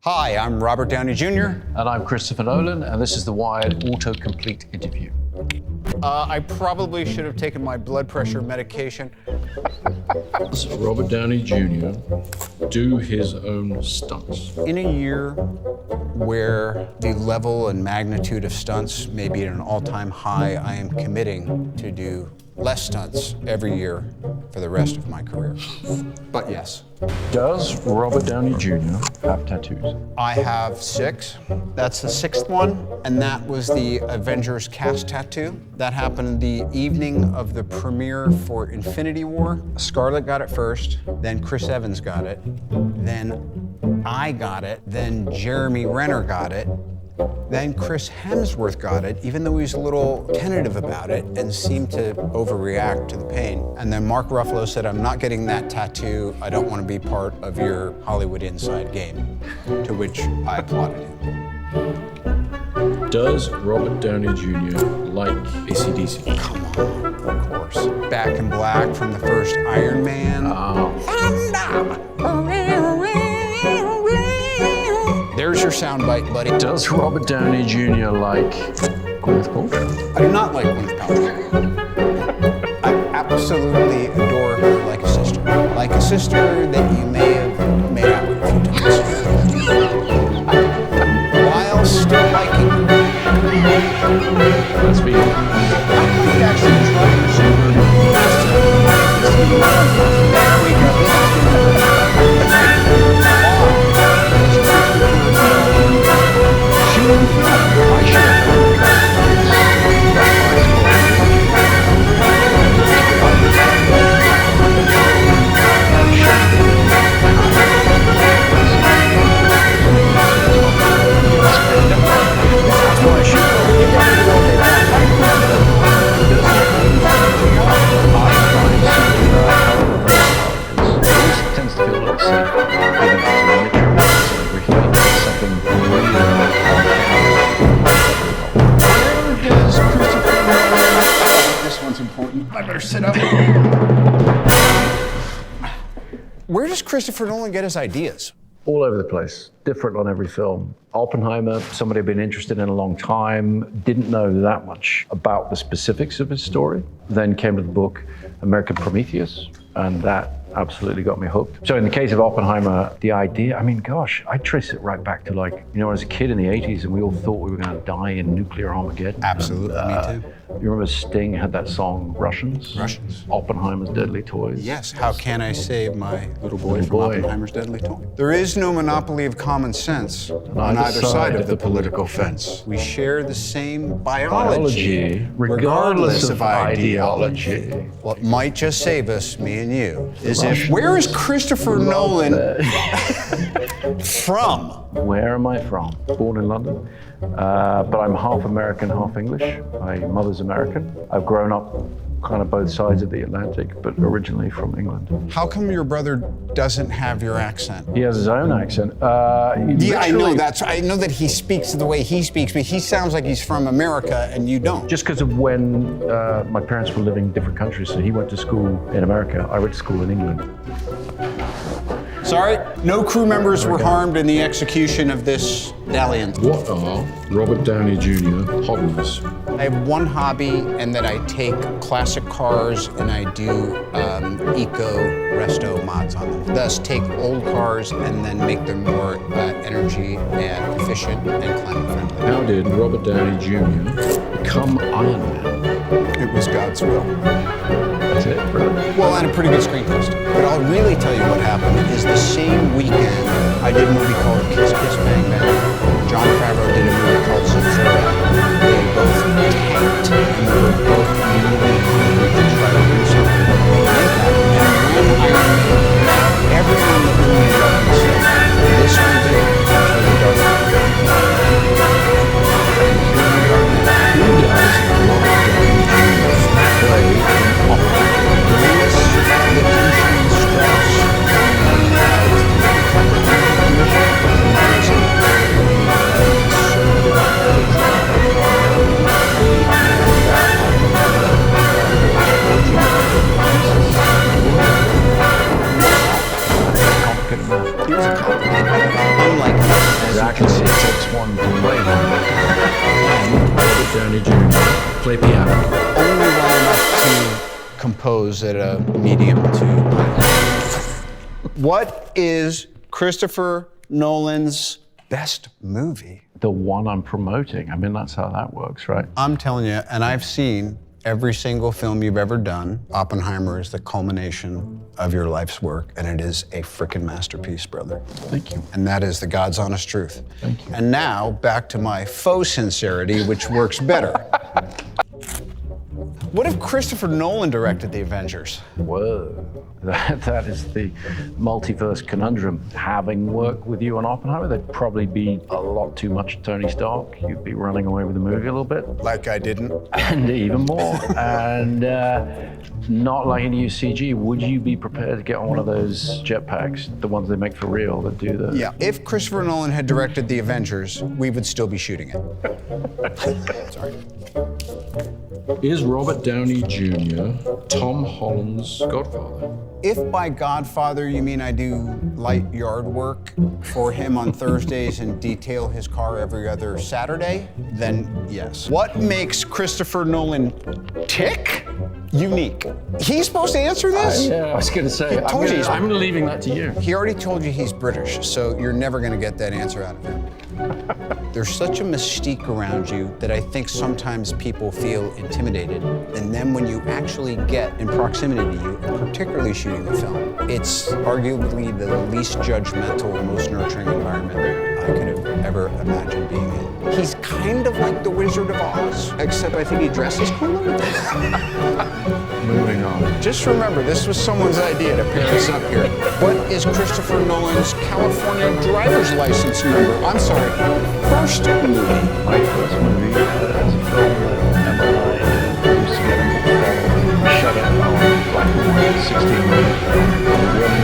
Hi, I'm Robert Downey Jr. And I'm Christopher Nolan, and this is the Wired autocomplete interview. I probably should have taken my blood pressure medication. Does Robert Downey Jr. do his own stunts? In a year where the level and magnitude of stunts may be at an all-time high, I am committing to do less stunts every year for the rest of my career. But yes. Does Robert Downey Jr. have tattoos? I have 6. That's the 6th one, and that was the Avengers cast tattoo. That happened the evening of the premiere for Infinity War. Scarlett got it first, then Chris Evans got it, then I got it, then Jeremy Renner got it, then Chris Hemsworth got it, even though he was a little tentative about it and seemed to overreact to the pain. And then Mark Ruffalo said, I'm not getting that tattoo. I don't want to be part of your Hollywood inside game. To which I applauded him. Does Robert Downey Jr. like AC/DC? Come on, of course. Back in Black from the first Iron Man. There's your soundbite, buddy. Does Robert Downey Jr. like Gwyneth Paltrow? I do not like Gwyneth Paltrow. I absolutely adore her like a sister. Like a sister that you may have made out with a few times. While still liking her. Let's be Actually trying to there we go. Where does Christopher Nolan get his ideas? All over the place, different on every film. Oppenheimer, somebody I've been interested in a long time, didn't know that much about the specifics of his story. Then came to the book American Prometheus, and that absolutely got me hooked. So in the case of Oppenheimer, the idea, I mean, gosh, I trace it right back to like, you know, as a kid in the 80s and we all thought we were gonna die in nuclear Armageddon. Absolutely, me too. You remember Sting had that song, Russians? Russians. Oppenheimer's Deadly Toys. Yes, how can I save my little boy from Oppenheimer's deadly toy? There is no monopoly of common sense on either side of the political fence. We share the same biology, regardless of ideology. What might just save us, me and you, is if, where is Christopher Nolan from? Where am I from? Born in London, but I'm half American, half English. My mother's American. I've grown up kind of both sides of the Atlantic, but originally from England. How come your brother doesn't have your accent? He has his own accent. Yeah, I know that. I know that he speaks the way he speaks, but he sounds like he's from America and you don't. Just because of when my parents were living in different countries, so he went to school in America, I went to school in England. Sorry, no crew members were harmed in the execution of this dalliance. What are Robert Downey Jr. hobbies? I have one hobby, and that I take classic cars and I do eco-resto mods on them. Thus, take old cars and then make them more energy and efficient and climate friendly. How did Robert Downey Jr. become Iron Man? It was God's will. That's it, really? Well, and a pretty good screen test. But I'll really tell you what happened is the same weekend I did a movie called Kiss Kiss Bang Bang. John Favreau did a movie called Soruları. They both tanked and they were both really hungry to try to do something that made an impact. And when I made everyone that we made up and said, this will do Into the Darkness. Who does Robert Downey Jr. play in Oppenheimer? Strauss. I can see it takes one to play one. And Robert Downey Jr. play piano. Only well enough to compose at a medium to high. What is Christopher Nolan's best movie? The one I'm promoting. I mean, that's how that works, right? I'm telling you, and I've seen every single film you've ever done. Oppenheimer is the culmination of your life's work, and it is a frickin' masterpiece, brother. Thank you. And that is the God's honest truth. Thank you. And now, back to my faux sincerity, which works better. What if Christopher Nolan directed the Avengers? Whoa, that is the multiverse conundrum. Having worked with you on Oppenheimer, there'd probably be a lot too much Tony Stark. You'd be running away with the movie a little bit. Like I didn't. And even more. And not liking to use CG, would you be prepared to get on one of those jetpacks, the ones they make for real that do the... Yeah, if Christopher Nolan had directed the Avengers, we would still be shooting it. Sorry. Is Robert Downey Jr. Tom Holland's godfather? If by Godfather you mean I do light yard work for him on Thursdays and detail his car every other Saturday, then yes. What makes Christopher Nolan tick? Unique. He's supposed to answer this? I was going to say, told you he's- I'm leaving that to you. He already told you he's British, so you're never gonna get that answer out of him. There's such a mystique around you that I think sometimes people feel intimidated. And then when you actually get in proximity to you, and particularly shooting a film, it's arguably the least judgmental, most nurturing environment I could have ever imagined being in. He's kind of like the Wizard of Oz, except I think he dresses cooler. Moving on. Just remember, this was someone's idea to pair us up here. What is Christopher Nolan's California driver's license number? I'm sorry, first movie. My first movie as a film that Emma used to get him to shut it on black and white 16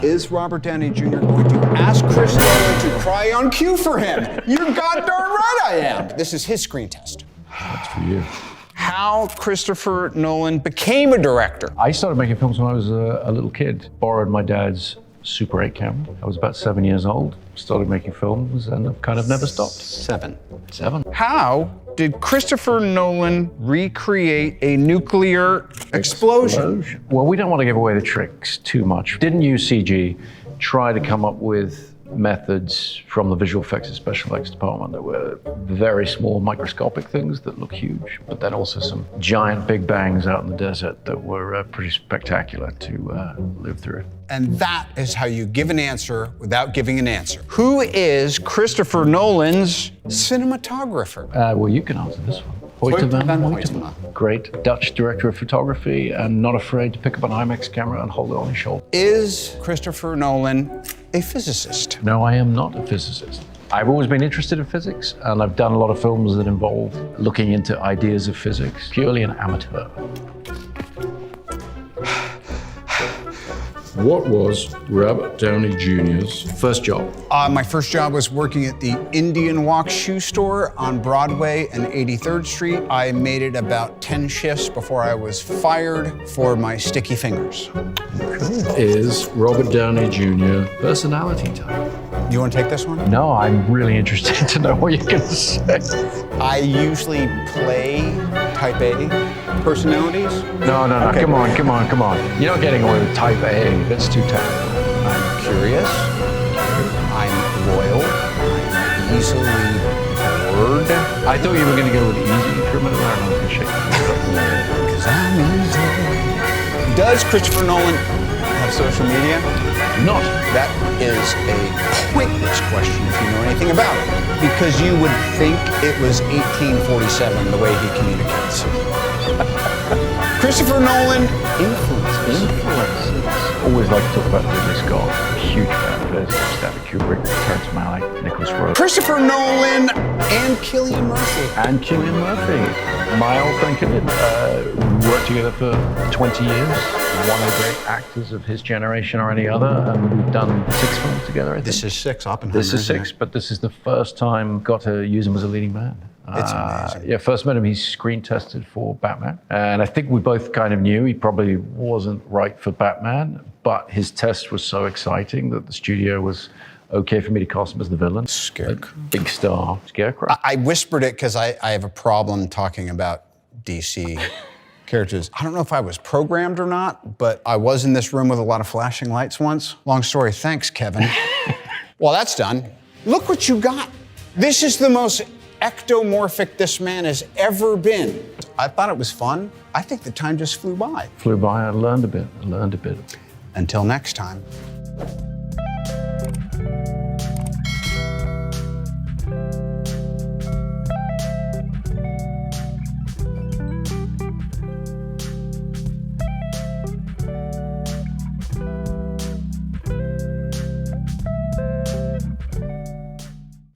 Is Robert Downey Jr. going to ask Chris Nolan to cry on cue for him? You're goddamn right I am. This is his screen test. That's for you. How Christopher Nolan became a director. I started making films when I was a little kid. Borrowed my dad's Super 8 camera. I was about 7 years old. Started making films and I've kind of never stopped. 7. How Did Christopher Nolan recreate a nuclear explosion? Well, we don't want to give away the tricks too much. Didn't use CG. Try to come up with methods from the visual effects and special effects department that were very small microscopic things that look huge, but then also some giant big bangs out in the desert that were pretty spectacular to live through. And that is how you give an answer without giving an answer. Who is Christopher Nolan's cinematographer? Well, you can answer this one. Hoyte van Hoytema. Great Dutch director of photography and not afraid to pick up an IMAX camera and hold it on his shoulder. Is Christopher Nolan a physicist? No, I am not a physicist. I've always been interested in physics, and I've done a lot of films that involve looking into ideas of physics. Purely an amateur. What was Robert Downey Jr.'s first job? My first job was working at the Indian Walk shoe store on Broadway and 83rd Street. I made it about 10 shifts before I was fired for my sticky fingers. Is Robert Downey Jr. personality type? You want to take this one? No, I'm really interested to know what you're going to say. I usually play type A personalities. No, Okay. come on. You're not getting away with type A. That's too technical. I'm curious. I'm loyal. I'm easily bored. I thought you were going to go with easy for a minute. I don't know if you shake. Because I'm easy. Does Christopher Nolan have social media? Not. That is a pointless question if you know anything about it, because you would think it was 1847 the way he communicates. Christopher Nolan influences. Always like to talk about Ridley Scott. Huge fan of his. Stanley Kubrick, Terrence Malick, Nicholas Rowe. Christopher Nolan and Cillian Murphy. And Cillian Murphy. My old friend Cillian. Worked together for 20 years. One of the great actors of his generation or any other. And we've done 6 films together, I think. This is 6, Oppenheimer. This is 6, but this is the first time got to use him as a leading man. It's amazing. Yeah, first met him, he screen tested for Batman. And I think we both kind of knew he probably wasn't right for Batman, but his test was so exciting that the studio was okay for me to cast him as the villain. Scarecrow. Big star, Scarecrow. I whispered it because I have a problem talking about DC characters. I don't know if I was programmed or not, but I was in this room with a lot of flashing lights once. Long story, thanks, Kevin. Well, that's done. Look what you got. This is the most ectomorphic this man has ever been. I thought it was fun. I think the time just flew by. Flew by, I learned a bit. Until next time.